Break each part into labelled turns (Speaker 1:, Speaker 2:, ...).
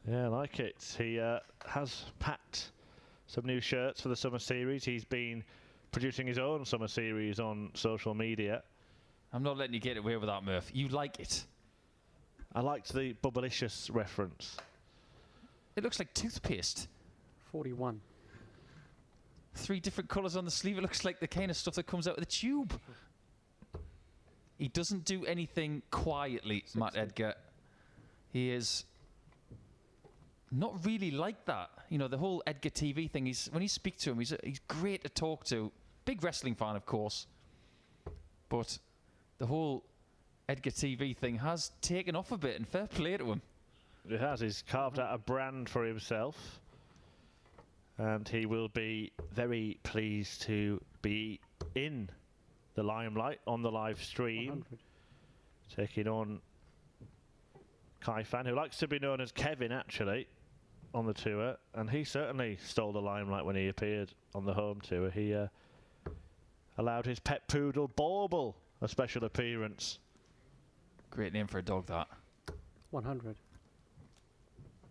Speaker 1: Yeah, I like it. He has packed some new shirts for the Summer Series. He's been producing his own Summer Series on social media.
Speaker 2: I'm not letting you get away with that, Murph. You like it.
Speaker 1: I liked the Bubblicious reference.
Speaker 2: It looks like toothpaste.
Speaker 3: 41.
Speaker 2: 3 different colours on the sleeve. It looks like the kind of stuff that comes out of the tube. He doesn't do anything quietly,
Speaker 3: 60.
Speaker 2: Matt Edgar. He is not really like that. You know, the whole Edgar TV thing, when you speak to him, he's great to talk to. Big wrestling fan, of course. But the whole Edgar TV thing has taken off a bit, and fair play to him.
Speaker 1: It has. He's carved out a brand for himself. And he will be very pleased to be in the limelight on the live stream.
Speaker 3: 100.
Speaker 1: Taking on Kai Fan, who likes to be known as Kevin, actually, on the tour. And he certainly stole the limelight when he appeared on the home tour. He allowed his pet poodle, Bauble, a special appearance.
Speaker 2: Great name for a dog, that.
Speaker 3: 100.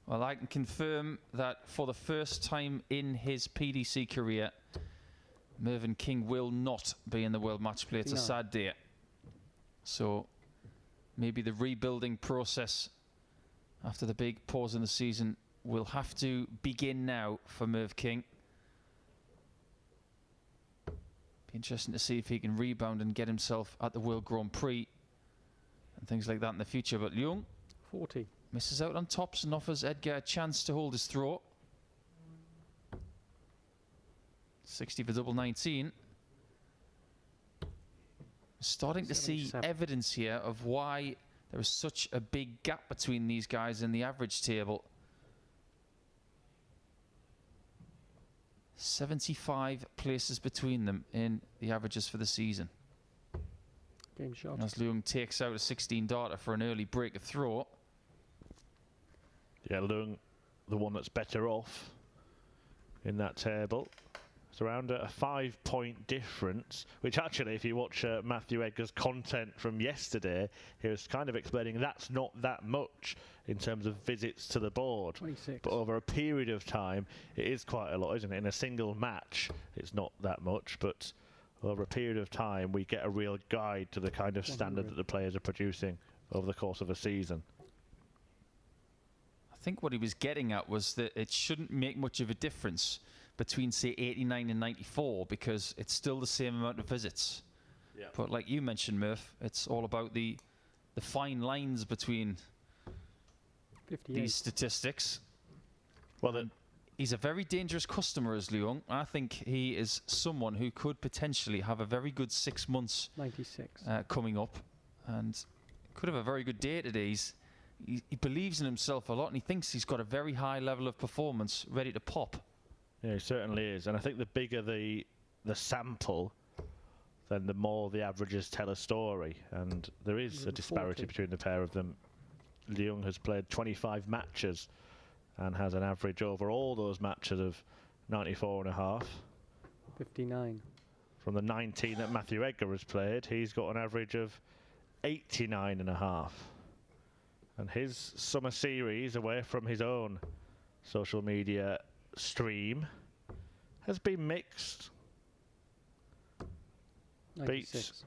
Speaker 2: Well, I can confirm that for the first time in his PDC career, Mervyn King will not be in the World Match Play. It's a sad day. So maybe the rebuilding process after the big pause in the season will have to begin now for Merv King. Be interesting to see if he can rebound and get himself at the World Grand Prix and things like that in the future. But Leung
Speaker 3: 40.
Speaker 2: misses out on tops and offers Edgar a chance to hold his throat. 60 for double 19. Starting to see evidence here of why there is such a big gap between these guys in the average table. 75 places between them in the averages for the season.
Speaker 3: Game shot.
Speaker 2: As Leung takes out a 16 darter for an early break of throw.
Speaker 1: Yeah, Leung, the one that's better off in that table. It's around a 5-point difference, which actually, if you watch Matthew Edgar's content from yesterday, he was kind of explaining that's not that much in terms of visits to the board.
Speaker 3: 26.
Speaker 1: But over a period of time, it is quite a lot, isn't it? In a single match, it's not that much, but over a period of time, we get a real guide to the kind of standard
Speaker 3: 100.
Speaker 1: that the players are producing over the course of a season.
Speaker 2: I think what he was getting at was that it shouldn't make much of a difference between, say, 89 and 94 because it's still the same amount of visits.
Speaker 1: Yeah.
Speaker 2: But like you mentioned, Murph, it's all about the fine lines between
Speaker 3: 58.
Speaker 2: these statistics.
Speaker 1: Well, then,
Speaker 2: he's a very dangerous customer, as Leung. I think he is someone who could potentially have a very good 6 months
Speaker 3: 96.
Speaker 2: coming up and could have a very good day today. He believes in himself a lot and he thinks he's got a very high level of performance ready to pop.
Speaker 1: yeah, he certainly is. And I think the bigger the sample, then the more the averages tell a story. And there is a disparity
Speaker 3: 40.
Speaker 1: between the pair of them. Leung has played 25 matches and has an average over all those matches of 94.5.
Speaker 3: 59.
Speaker 1: From the 19 that Matthew Edgar has played, he's got an average of 89.5. And his Summer Series, away from his own social media stream, has been mixed.
Speaker 3: 96.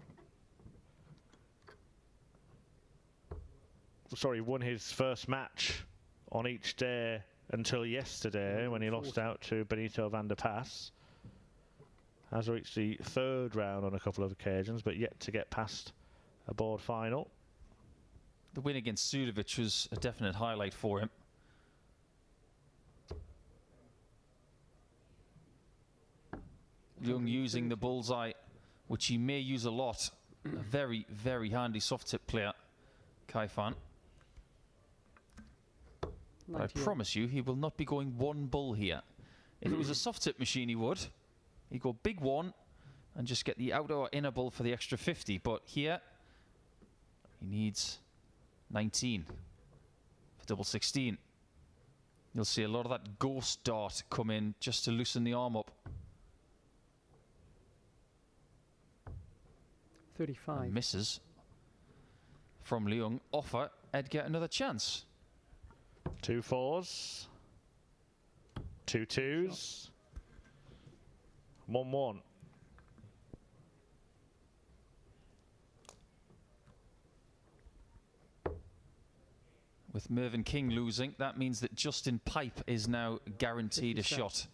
Speaker 1: Won his first match on each day until yesterday when he lost out to Benito van der Pas. Has reached the 3rd round on a couple of occasions, but yet to get past a board final.
Speaker 2: The win against Sudovic was a definite highlight for him. Leung using the bullseye, which he may use a lot. A very, very handy soft tip player, Kai Fan. But I promise you, he will not be going one bull here. If it was a soft tip machine, he would. He'd go big one and just get the outer or inner bull for the extra 50. But here, he needs 19 for double 16. You'll see a lot of that ghost dart come in just to loosen the arm up.
Speaker 3: 35.
Speaker 2: And misses from Leung. Offer Edgar another chance.
Speaker 1: 2 4s. 2 2s. 1 1.
Speaker 2: With Mervyn King losing, that means that Justin Pipe is now guaranteed a shot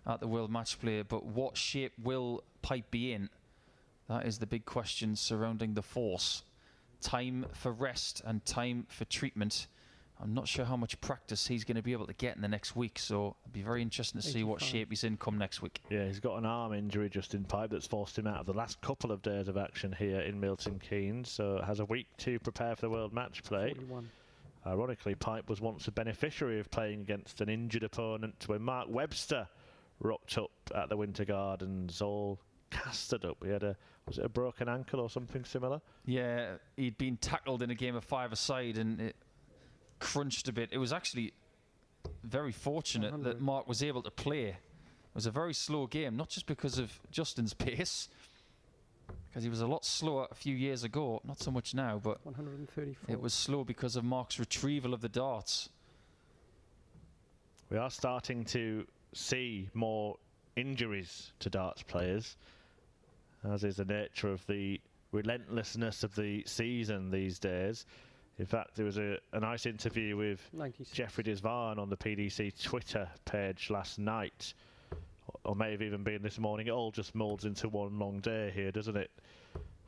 Speaker 2: at the World Match Play. But what shape will Pipe be in? That is the big question surrounding the force. Time for rest and time for treatment. I'm not sure how much practice he's going to be able to get in the next week, so it'll be very interesting to see what shape he's in come next week.
Speaker 1: Yeah, he's got an arm injury, Justin Pipe, that's forced him out of the last couple of days of action here in Milton Keynes, so has a week to prepare for the World Match Play.
Speaker 3: 41.
Speaker 1: Ironically, Pipe was once a beneficiary of playing against an injured opponent when Mark Webster rocked up at the Winter Gardens, all casted up. He had was it a broken ankle or something similar?
Speaker 2: Yeah, he'd been tackled in a game of 5-a-side and it crunched a bit. It was actually very fortunate that Mark was able to play. It was a very slow game, not just because of Justin's pace, because he was a lot slower a few years ago, not so much now, but
Speaker 3: 134.
Speaker 2: it was slow because of Mark's retrieval of the darts.
Speaker 1: We are starting to see more injuries to darts players, as is the nature of the relentlessness of the season these days. In fact, there was a nice interview with
Speaker 3: 96.
Speaker 1: Jeffrey Desvan on the PDC Twitter page last night, or may have even been this morning. It all just moulds into one long day here, doesn't it?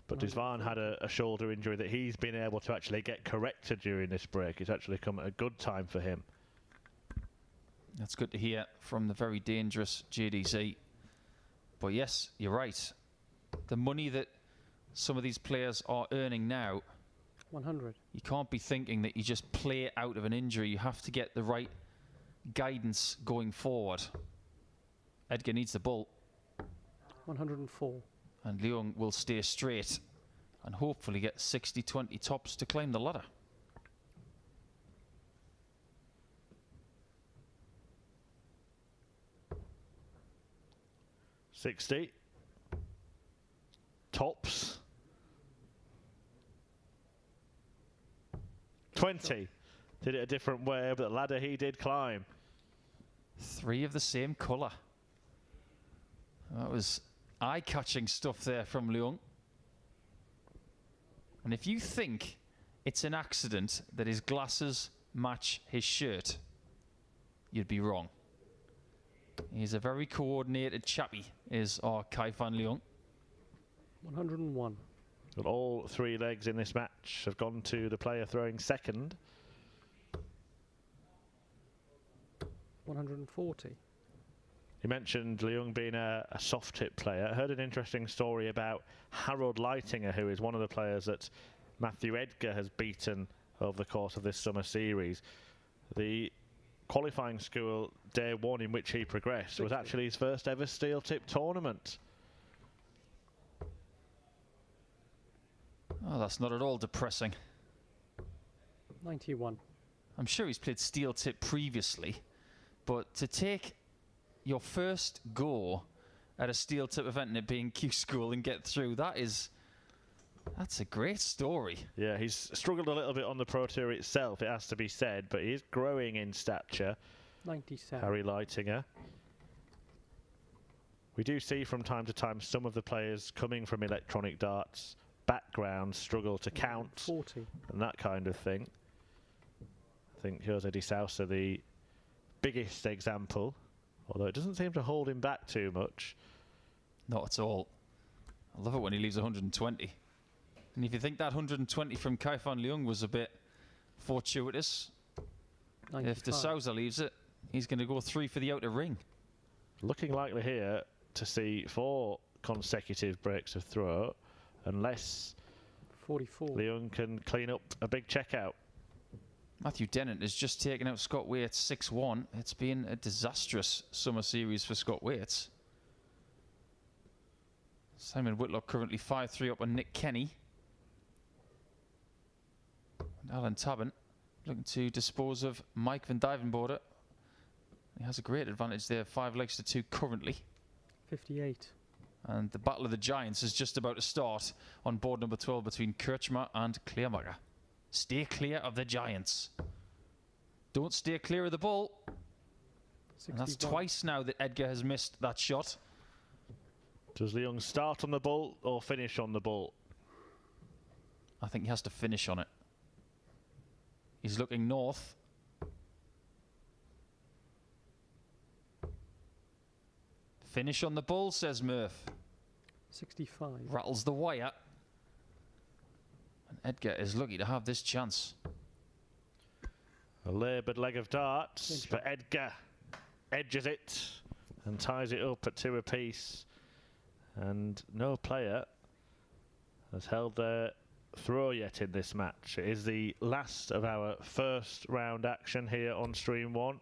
Speaker 1: But Desvan had a shoulder injury that he's been able to actually get corrected during this break. It's actually come at a good time for him.
Speaker 2: That's good to hear from the very dangerous JDC. But yes, you're right. The money that some of these players are earning now,
Speaker 3: 100.
Speaker 2: you can't be thinking that you just play out of an injury. You have to get the right guidance going forward. Edgar needs the ball.
Speaker 3: 104.
Speaker 2: And Leung will stay straight and hopefully get 60-20 tops to climb the ladder.
Speaker 1: $60 tops. 20. Did it a different way, but the ladder he did climb.
Speaker 2: 3 of the same colour. That was eye-catching stuff there from Leung. And if you think it's an accident that his glasses match his shirt, you'd be wrong. He's a very coordinated chappie, is our Kai Fan Leung.
Speaker 3: 101.
Speaker 1: But all 3 legs in this match have gone to the player throwing second.
Speaker 3: 140.
Speaker 1: You mentioned Leung being a soft tip player. I heard an interesting story about Harold Leitinger, who is one of the players that Matthew Edgar has beaten over the course of this summer series. The qualifying school day 1 in which he progressed was actually his first ever steel tip tournament.
Speaker 2: Oh, that's not at all depressing.
Speaker 3: 91.
Speaker 2: I'm sure he's played steel tip previously, but to take your first go at a steel tip event and it being Q School and get through, that's a great story.
Speaker 1: Yeah, he's struggled a little bit on the Pro Tour itself, it has to be said, but he's growing in stature.
Speaker 3: 97.
Speaker 1: Harry Leitinger. We do see from time to time some of the players coming from electronic darts backgrounds struggle to count
Speaker 3: 40.
Speaker 1: and that kind of thing. I think Jose de Sousa the biggest example, although it doesn't seem to hold him back too much.
Speaker 2: Not at all. I love it when he leaves 120. And if you think that 120 from Kai Fan Leung was a bit fortuitous,
Speaker 3: 95.
Speaker 2: if de Sousa leaves it, he's going to go 3 for the outer ring.
Speaker 1: Looking likely here to see 4 consecutive breaks of throw, unless
Speaker 3: 44.
Speaker 1: Leung can clean up a big checkout.
Speaker 2: Matthew Dennett has just taken out Scott Waits 6-1. It's been a disastrous summer series for Scott Waits. Simon Whitlock currently 5-3 up on Nick Kenny. And Alan Tabban looking to dispose of Mike van Duivenbode. He has a great advantage there, 5 legs to 2 currently.
Speaker 3: 58.
Speaker 2: And the Battle of the Giants is just about to start on board number 12 between Kirchmer and Kleermacher. Stay clear of the Giants. Don't steer clear of the ball.
Speaker 3: 61.
Speaker 2: And that's twice now that Edgar has missed that shot.
Speaker 1: Does Leung start on the bull or finish on the bull?
Speaker 2: I think he has to finish on it. He's looking north. Finish on the bull, says Murph.
Speaker 3: 65.
Speaker 2: Rattles the wire. And Edgar is lucky to have this chance.
Speaker 1: A laboured leg of darts, but Edgar edges it and ties it up at 2 apiece. And no player has held their throw yet in this match. It is the last of our first round action here on Stream 1.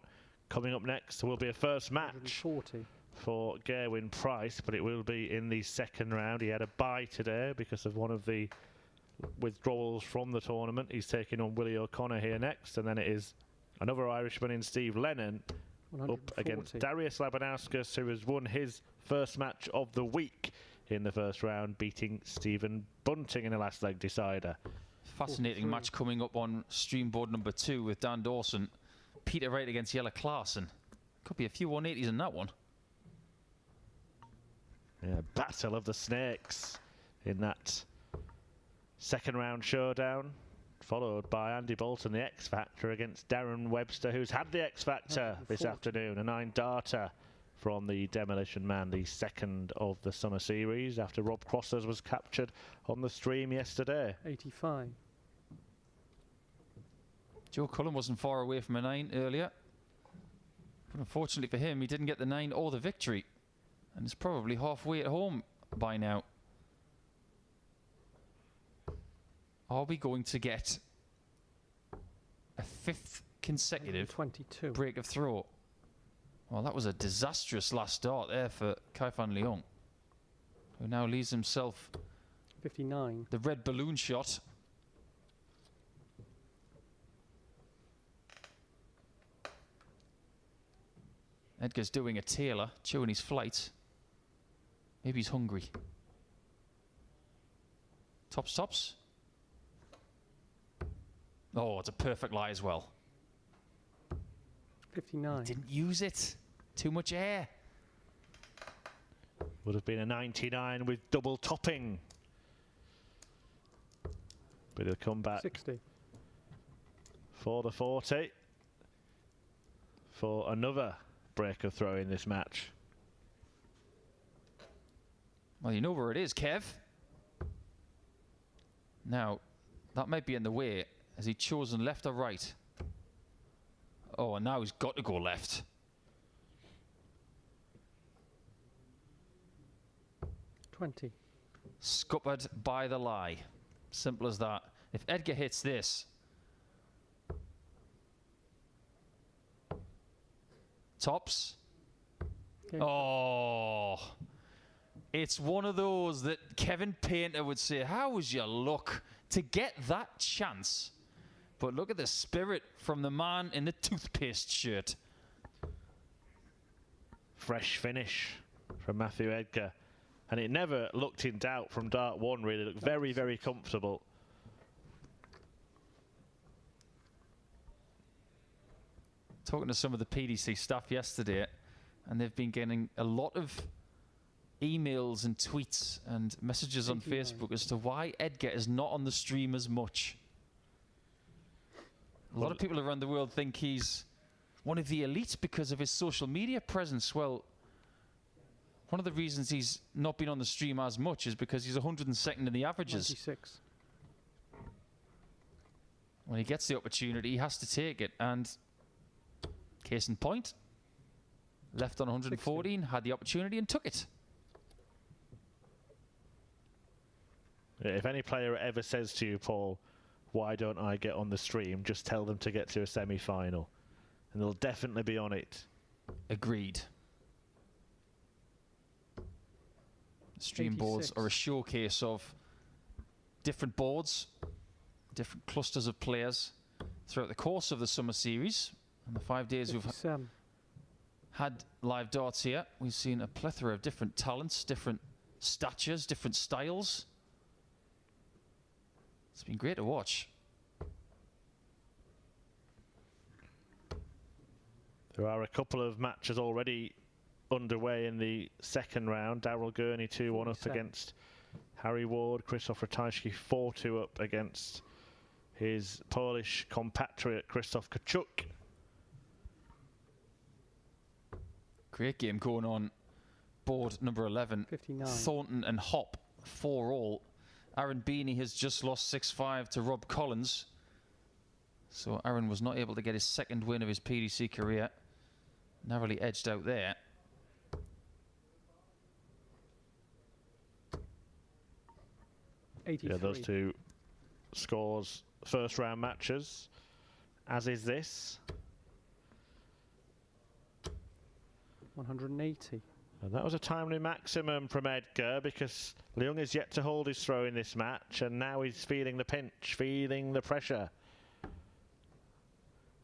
Speaker 1: Coming up next will be a first match
Speaker 3: 140.
Speaker 1: for Gerwyn Price, but it will be in the second round. He had a bye today because of one of the withdrawals from the tournament. He's taking on Willie O'Connor here next, and then it is another Irishman in Steve Lennon up against Darius Labanauskas, who has won his first match of the week in the first round, beating Stephen Bunting in a last leg decider.
Speaker 2: Fascinating
Speaker 3: 43.
Speaker 2: match coming up on stream board number 2 with Dan Dawson. Peter Wright against Jelle Klaassen. Could be a few 180s in that one.
Speaker 1: Yeah, battle of the snakes in that second round showdown, followed by Andy Bolton, the X Factor, against Darren Webster, who's had the X Factor this afternoon. A 9-darter from the Demolition Man, the second of the Summer Series, after Rob Crossers was captured on the stream yesterday.
Speaker 3: 85.
Speaker 2: Joe Cullen wasn't far away from a 9 earlier. But unfortunately for him, he didn't get the 9 or the victory. And is probably halfway at home by now. Are we going to get a 5th consecutive
Speaker 3: 22.
Speaker 2: break of throw? Well, that was a disastrous last start there for Kai Fan Leung, who now leaves himself
Speaker 3: 59.
Speaker 2: the red balloon shot. Edgar's doing a Taylor, chewing his flight. Maybe he's hungry. Tops, tops. Oh, it's a perfect lie as well.
Speaker 3: 59.
Speaker 2: Didn't use it. Too much air.
Speaker 1: Would have been a 99 with double topping. But he'll come back
Speaker 3: 60.
Speaker 1: for the 40 for another break of throw in this match.
Speaker 2: Well, you know where it is, Kev. Now, that might be in the way. Has he chosen left or right? Oh, and now he's got to go left.
Speaker 3: $20.
Speaker 2: Scuppered by the lie. Simple as that. If Edgar hits this, tops.
Speaker 3: Okay.
Speaker 2: Oh, it's one of those that Kevin Painter would say, how was your luck to get that chance? But look at the spirit from the man in the toothpaste shirt.
Speaker 1: Fresh finish from Matthew Edgar. And it never looked in doubt from dart 1, really. It looked very, very comfortable.
Speaker 2: Talking to some of the PDC staff yesterday, and they've been getting a lot of emails and tweets and messages on
Speaker 3: 89.
Speaker 2: Facebook as to why Edgar is not on the stream as much. A lot of people around the world think he's one of the elites because of his social media presence. Well, one of the reasons he's not been on the stream as much is because he's 102nd in the averages.
Speaker 3: 96.
Speaker 2: When he gets the opportunity, he has to take it. And case in point, left on 114, had the opportunity and took it.
Speaker 1: If any player ever says to you, Paul, why don't I get on the stream, just tell them to get to a semi-final. And they'll definitely be on it.
Speaker 2: Agreed. Stream boards
Speaker 3: 86.
Speaker 2: are a showcase of different boards, different clusters of players throughout the course of the Summer Series. And the 5 days we've
Speaker 3: 57.
Speaker 2: had live darts here, we've seen a plethora of different talents, different statures, different styles. It's been great to watch.
Speaker 1: There are a couple of matches already underway in the second round. Daryl Gurney 2-1 up against Harry Ward. Krzysztof Ratajski 4-2 up against his Polish compatriot Krzysztof Kachuk.
Speaker 2: Great game going on board number 11.
Speaker 3: 59.
Speaker 2: Thornton and Hop 4-all. Aaron Beanie has just lost 6-5 to Rob Collins. So Aaron was not able to get his second win of his PDC career. Narrowly edged out there.
Speaker 1: Yeah, those two scores first round matches, as is this.
Speaker 3: 180.
Speaker 1: And that was a timely maximum from Edgar, because Leung is yet to hold his throw in this match, and now he's feeling the pinch, feeling the pressure.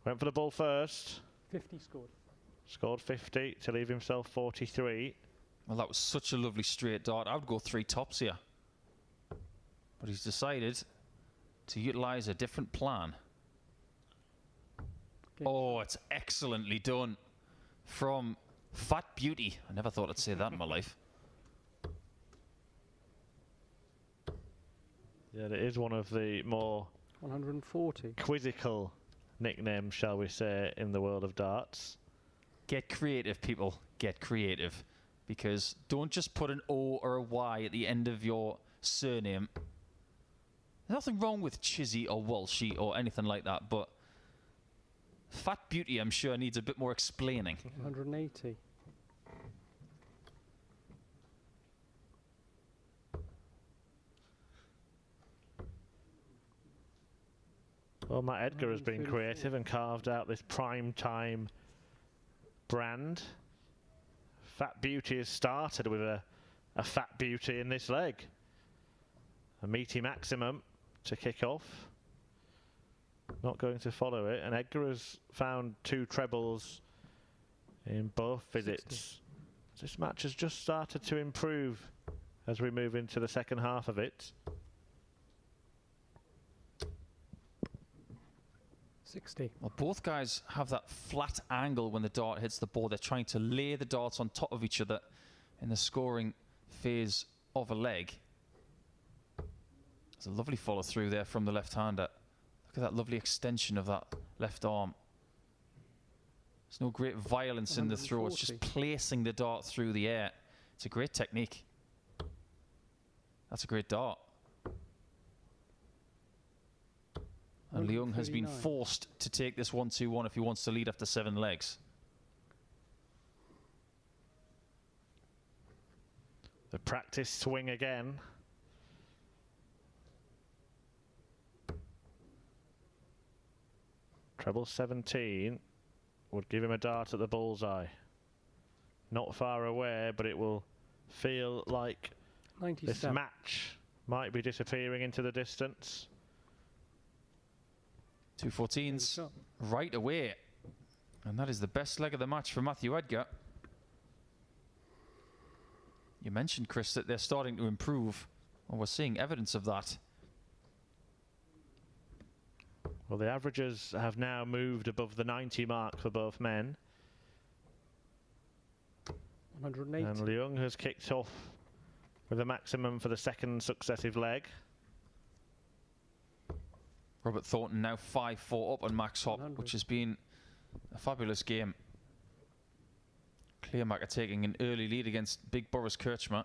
Speaker 1: Went for the ball first.
Speaker 3: 50 scored.
Speaker 1: Scored 50 to leave himself 43.
Speaker 2: Well, that was such a lovely straight dart. I would go 3 tops here. But he's decided to utilise a different plan. Oh, it's excellently done from Fat Beauty. I never thought I'd say that in my life.
Speaker 1: Yeah, it is one of the more
Speaker 3: 140.
Speaker 1: quizzical nicknames, shall we say, in the world of darts.
Speaker 2: Get creative, people. Get creative. Because don't just put an O or a Y at the end of your surname. There's nothing wrong with Chizzy or Walshy or anything like that, but Fat Beauty, I'm sure, needs a bit more explaining.
Speaker 3: 180.
Speaker 1: Well, Matt Edgar has been creative and carved out this prime time brand. Fat Beauty has started with a Fat Beauty in this leg. A meaty maximum to kick off. Not going to follow it. And Edgar has found 2 trebles in both visits. 60. This match has just started to improve as we move into the second half of it.
Speaker 3: 60.
Speaker 2: Well, both guys have that flat angle when the dart hits the board. They're trying to lay the darts on top of each other in the scoring phase of a leg. There's a lovely follow through there from the left-hander. Look at that lovely extension of that left arm. There's no great violence in the throw. It's just placing the dart through the air. It's a great technique. That's a great dart. And Leung has been forced to take this 1-2-1 if he wants to lead after 7 legs.
Speaker 1: The practice swing again. Treble 17 would give him a dart at the bullseye. Not far away, but it will feel like
Speaker 3: 97.
Speaker 1: This match might be disappearing into the distance.
Speaker 2: 2 14s right away. And that is the best leg of the match for Matthew Edgar. You mentioned, Chris, that they're starting to improve. Well, we're seeing evidence of that.
Speaker 1: Well, the averages have now moved above the 90 mark for both men.
Speaker 3: 180.
Speaker 1: And Leung has kicked off with a maximum for the second successive leg.
Speaker 2: Robert Thornton now 5-4 up on Max Hop,
Speaker 3: 100.
Speaker 2: which has been a fabulous game. Clearmaker taking an early lead against Big Boris Kirchmer.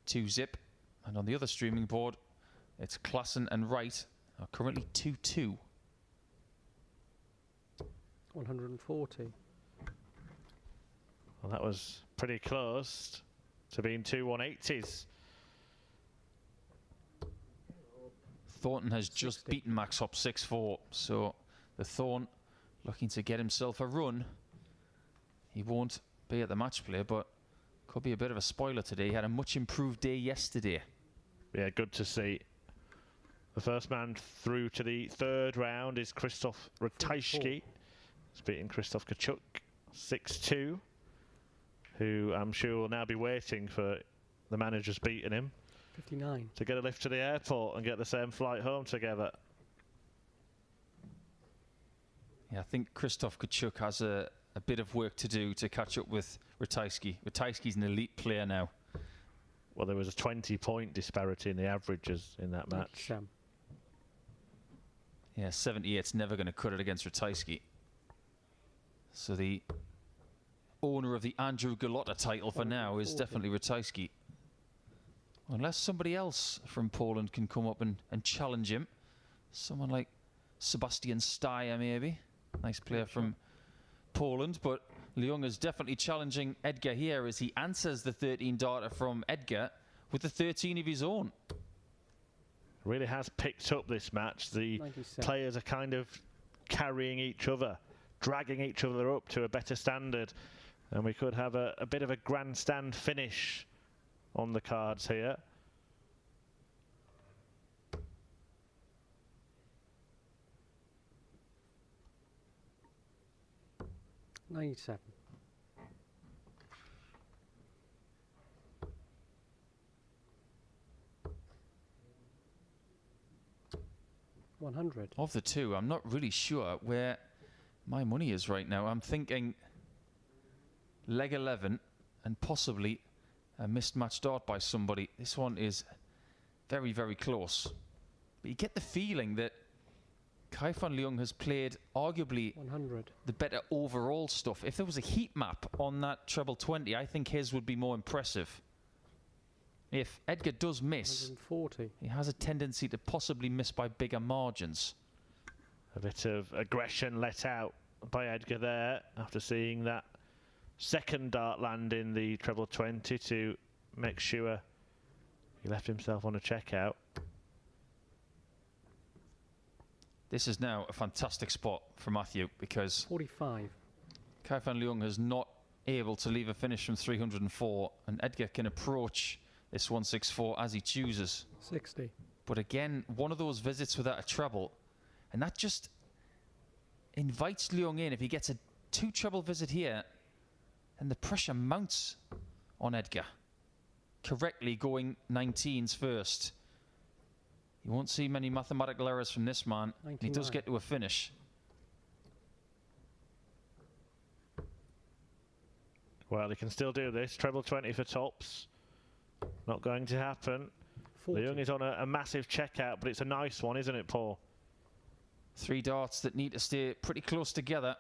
Speaker 2: 2-zip. And on the other streaming board, it's Klassen and Wright are currently 2-2.
Speaker 3: 140.
Speaker 1: Well, that was pretty close to being 2 180s.
Speaker 2: Thornton has just beaten Max Hop 6-4, so the Thorn looking to get himself a run. He won't be at the match play, but could be a bit of a spoiler today. He had a much improved day yesterday.
Speaker 1: Yeah, good to see. The first man through to the third round is Krzysztof Ratajski. He's beating Krzysztof Kachuk 6-2, who I'm sure will now be waiting for the manager's beating him
Speaker 3: 59.
Speaker 1: to get a lift to the airport and get the same flight home together.
Speaker 2: Yeah, I think Krzysztof Kachuk has a bit of work to do to catch up with Ratajski. Ratajski's an elite player now.
Speaker 1: Well, there was a 20-point disparity in the averages in that match.
Speaker 3: 97.
Speaker 2: Yeah, 78's never going to cut it against Ratajski. So the owner of the Andrew Galotta title for now is definitely Ratajski. Unless somebody else from Poland can come up and challenge him. Someone like Sebastian Steyer, maybe. Nice player from Poland, but Leung is definitely challenging Edgar here as he answers the 13 darter from Edgar with the 13 of his own.
Speaker 1: Really has picked up this match. The
Speaker 3: 97.
Speaker 1: players are kind of carrying each other, dragging each other up to a better standard, and we could have a bit of a grandstand finish on the cards here.
Speaker 3: $97. $100.
Speaker 2: Of the two, I'm not really sure where my money is right now. I'm thinking leg 11 and possibly a missed match dart by somebody. This one is very, very close. But you get the feeling that Kai Fan Leung has played arguably
Speaker 3: 100.
Speaker 2: the better overall stuff. If there was a heat map on that treble 20, I think his would be more impressive. If Edgar does miss,
Speaker 3: 140.
Speaker 2: he has a tendency to possibly miss by bigger margins.
Speaker 1: A bit of aggression let out by Edgar there after seeing that second dart land in the treble 20 to make sure he left himself on a checkout.
Speaker 2: This is now a fantastic spot for Matthew because
Speaker 3: 45.
Speaker 2: Kai Fan Leung is not able to leave a finish from 304 and Edgar can approach this 164 as he chooses.
Speaker 3: 60.
Speaker 2: But again, one of those visits without a treble, and that just invites Leung in. If he gets a 2 treble visit here, and the pressure mounts on Edgar. Correctly going 19s first. You won't see many mathematical errors from this man. He does get to a finish.
Speaker 1: Well, he can still do this. Treble 20 for tops. Not going to happen.
Speaker 3: 40.
Speaker 1: Leung is on a massive checkout, but it's a nice one, isn't it, Paul?
Speaker 2: 3 darts that need to stay pretty close together.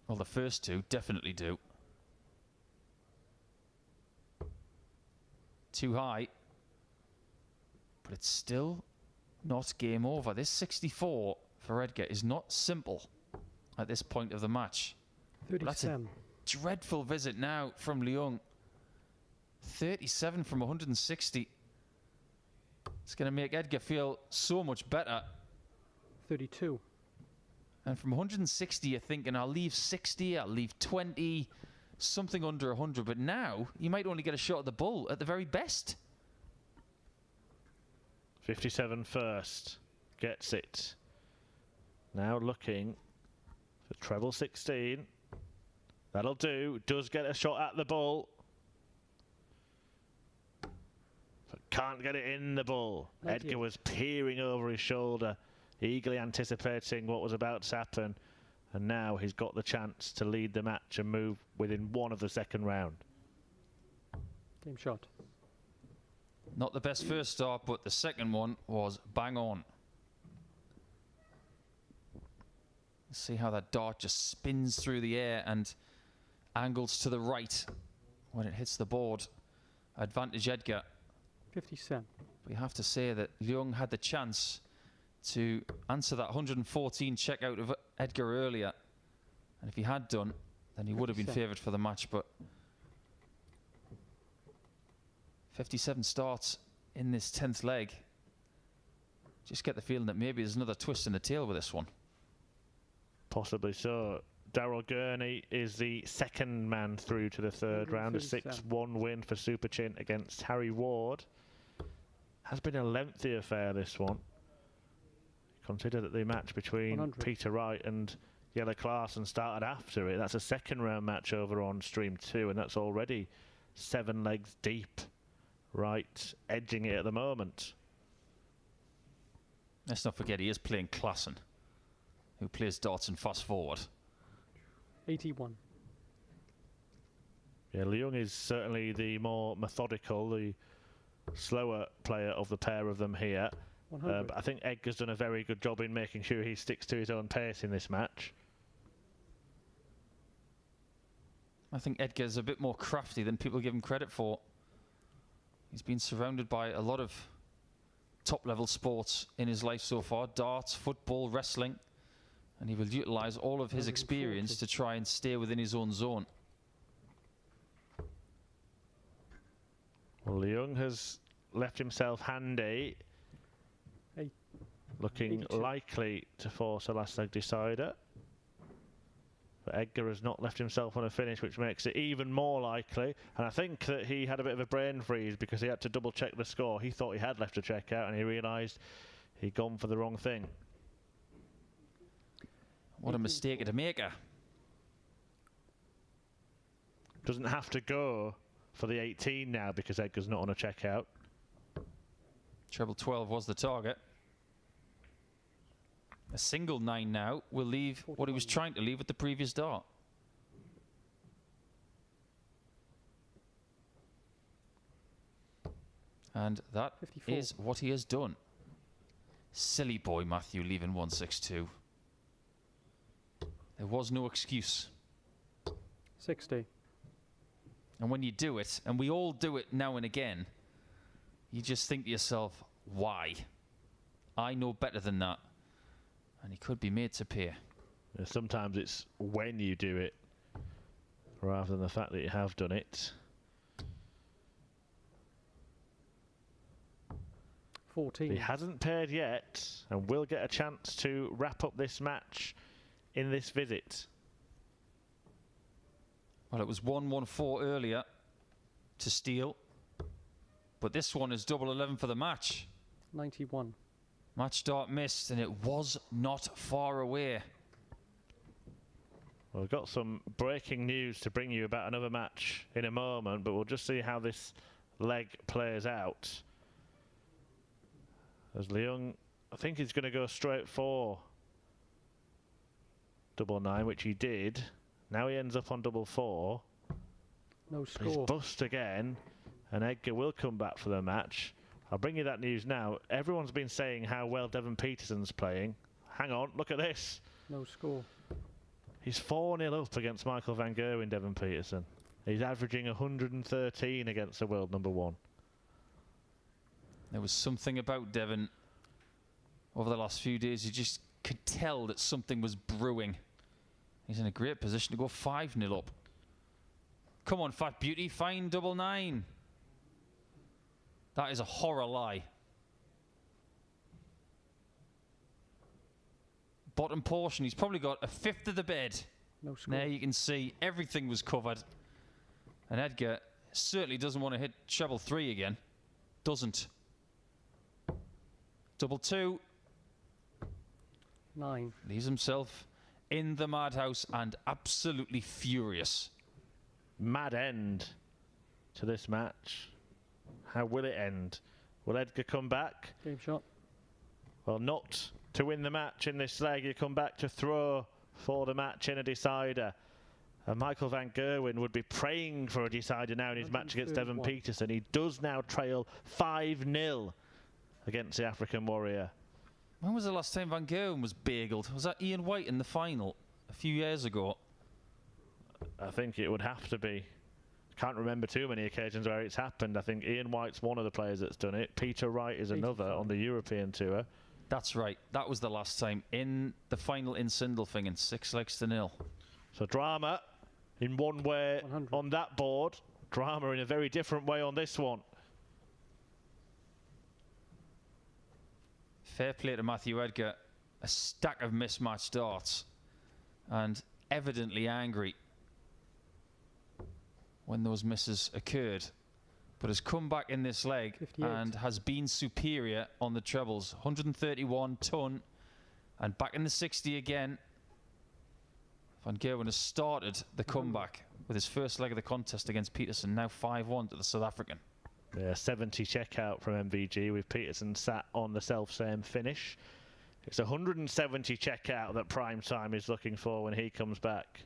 Speaker 2: Well, the first 2 definitely do. Too high. But it's still not game over. This 64 for Edgar is not simple at this point of the match.
Speaker 3: 37.
Speaker 2: That's a dreadful visit now from Leung. 37 from 160. It's going to make Edgar feel so much better.
Speaker 3: 32.
Speaker 2: And from 160, you're thinking, I'll leave 60, I'll leave 20, something under 100. But now, you might only get a shot at the bull at the very best.
Speaker 1: 57 first. Gets it. Now looking for treble 16. That'll do. Does get a shot at the bull. But can't get it in the bull.
Speaker 3: Thank
Speaker 1: Edgar
Speaker 3: you.
Speaker 1: was peering over his shoulder, eagerly anticipating what was about to happen. And now he's got the chance to lead the match and move within 1 of the second round.
Speaker 3: Game shot.
Speaker 2: Not the best first start, but the second one was bang on. Let's see how that dart just spins through the air and angles to the right when it hits the board. Advantage Edgar.
Speaker 3: 57.
Speaker 2: We have to say that Leung had the chance to answer that 114 check out of Edgar earlier. And if he had done, then he would have been
Speaker 3: 57.
Speaker 2: favoured for the match. But 57 starts in this 10th leg. Just get the feeling that maybe there's another twist in the tail with this one.
Speaker 1: Possibly so. Daryl Gurney is the second man through to the third round. A 6-1 win for Super Chin against Harry Ward. Has been a lengthy affair, this one. Consider that the match between
Speaker 3: 100.
Speaker 1: Peter Wright and Jelle Klaassen started after it. That's a second round match over on stream 2, and that's already 7 legs deep. Wright edging it at the moment.
Speaker 2: Let's not forget he is playing Klaassen, who plays darts and fast forward.
Speaker 3: 81.
Speaker 1: Yeah, Leung is certainly the more methodical, the slower player of the pair of them here.
Speaker 3: 100.
Speaker 1: But I think Edgar's done a very good job in making sure he sticks to his own pace in this match.
Speaker 2: I think Edgar's a bit more crafty than people give him credit for. He's been surrounded by a lot of top-level sports in his life so far. Darts, football, wrestling. And he will utilise all of his
Speaker 3: 140.
Speaker 2: experience to try and stay within his own zone.
Speaker 1: Well, Leung has left himself handy. Looking
Speaker 3: 82.
Speaker 1: likely to force a last leg decider. But Edgar has not left himself on a finish, which makes it even more likely. And I think that he had a bit of a brain freeze because he had to double check the score. He thought he had left a check out and he realised he'd gone for the wrong thing.
Speaker 2: What a mistake to make.
Speaker 1: Doesn't have to go for the 18 now because Edgar's not on a checkout.
Speaker 2: Treble 12 was the target. A single 9 now will leave what he was trying to leave with the previous dart. And that
Speaker 3: 54.
Speaker 2: is what he has done. Silly boy Matthew leaving 162. There was no excuse.
Speaker 3: 60.
Speaker 2: And when you do it, and we all do it now and again, you just think to yourself, why? I know better than that. And he could be made to pay.
Speaker 1: Yeah, sometimes it's when you do it rather than the fact that you have done it.
Speaker 3: 14.
Speaker 1: He hasn't paired yet and will get a chance to wrap up this match in this visit.
Speaker 2: Well, it was 1-1-4 earlier to steal. But this one is double 11 for the match.
Speaker 3: 91.
Speaker 2: Match start missed, and it was not far away.
Speaker 1: Well, we've got some breaking news to bring you about another match in a moment, but we'll just see how this leg plays out. As Leung, I think he's going to go straight for double 9, which he did. Now he ends up on double 4.
Speaker 3: No
Speaker 1: But he's
Speaker 3: score.
Speaker 1: bust again, and Edgar will come back for the match. I'll bring you that news now. Everyone's been saying how well Devon Peterson's playing. Hang on, look at this.
Speaker 3: No score.
Speaker 1: He's 4-0 up against Michael van Gerwen, Devon Peterson. He's averaging 113 against the world number 1.
Speaker 2: There was something about Devon over the last few days. You just could tell that something was brewing. He's in a great position to go 5-0 up. Come on, Fat Beauty, find double 9. That is a horror lie. Bottom portion, he's probably got a fifth of the bed.
Speaker 3: No score.
Speaker 2: There you can see everything was covered. And Edgar certainly doesn't want to hit treble 3 again. Doesn't. Double 2.
Speaker 3: 9.
Speaker 2: Leaves himself in the madhouse and absolutely furious.
Speaker 1: Mad end to this match. How will it end? Will Edgar come back?
Speaker 3: Game shot.
Speaker 1: Well, not to win the match in this leg. You come back to throw for the match in a decider. And Michael van Gerwen would be praying for a decider now in his match against Devon
Speaker 3: 131.
Speaker 1: Peterson. He does now trail 5-0 against the African Warrior.
Speaker 2: When was the last time Van Gerwen was bageled? Was that Ian White in the final a few years ago?
Speaker 1: I think it would have to be. Can't remember too many occasions where it's happened. I think Ian White's one of the players that's done it. Peter Wright is another
Speaker 3: 85.
Speaker 1: on the European tour.
Speaker 2: That's right. That was the last time in the final in Sindelfingen, 6-0.
Speaker 1: So drama in one way
Speaker 3: 100.
Speaker 1: on that board. Drama in a very different way on this one.
Speaker 2: Fair play to Matthew Edgar. A stack of mismatched darts. And evidently angry when those misses occurred. But has come back in this leg
Speaker 3: 58.
Speaker 2: and has been superior on the trebles. 131 ton. And back in the 60 again. Van Gerwen has started the comeback with his first leg of the contest against Peterson. Now 5-1 to the South African.
Speaker 1: Yeah, 70 checkout from MVG with Peterson sat on the self-same finish. It's 170 checkout that Prime Time is looking for when he comes back.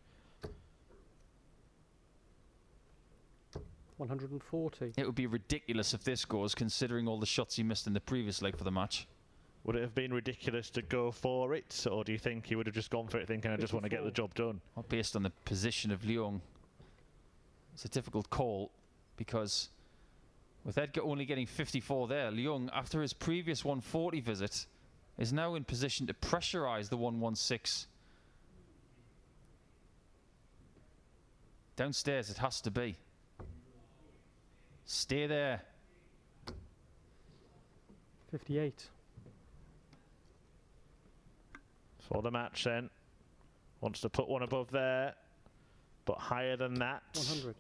Speaker 3: 140.
Speaker 2: It would be ridiculous if this goes, considering all the shots he missed in the previous leg for the match.
Speaker 1: Would it have been ridiculous to go for it, or do you think he would have just gone for it thinking, I just want to get the job done?
Speaker 2: Well, based on the position of Leung, it's a difficult call, because with Edgar only getting 54 there, Leung, after his previous 140 visit, is now in position to pressurise the 116. Downstairs it has to be. Stay there.
Speaker 3: 58.
Speaker 1: For the match then. Wants to put one above there, but higher than that.
Speaker 3: 100.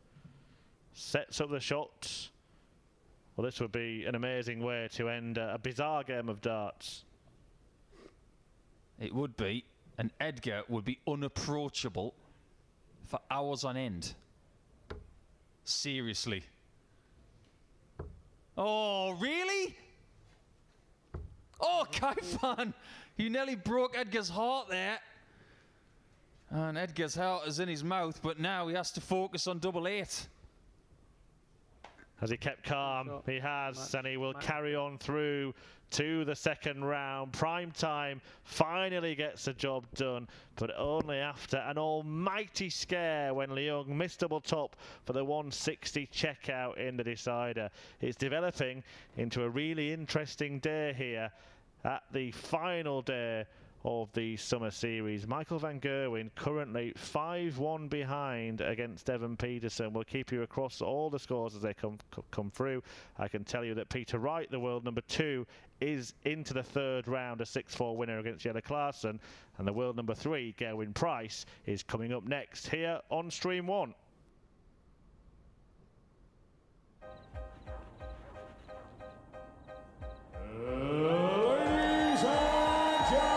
Speaker 1: Sets up the shot. Well, this would be an amazing way to end a bizarre game of darts.
Speaker 2: It would be, and Edgar would be unapproachable for hours on end. Seriously. Oh, really? Oh, Kai Fan! You nearly broke Edgar's heart there. And Edgar's heart is in his mouth, but now he has to focus on double 8.
Speaker 1: Has he kept calm? He has, and he will carry on through to the second round. Prime Time finally gets the job done, but only after an almighty scare when Leung missed double top for the 160 checkout in the decider. It's developing into a really interesting day here at the final day of the Summer Series. Michael van Gerwen currently 5-1 behind against Evan Peterson. We'll keep you across all the scores as they come through. I can tell you that Peter Wright, the world number 2, is into the third round, a 6-4 winner against Jelle Klaassen, and the world number 3, Gerwin Price, is coming up next here on Stream 1.
Speaker 4: Ladies and gentlemen,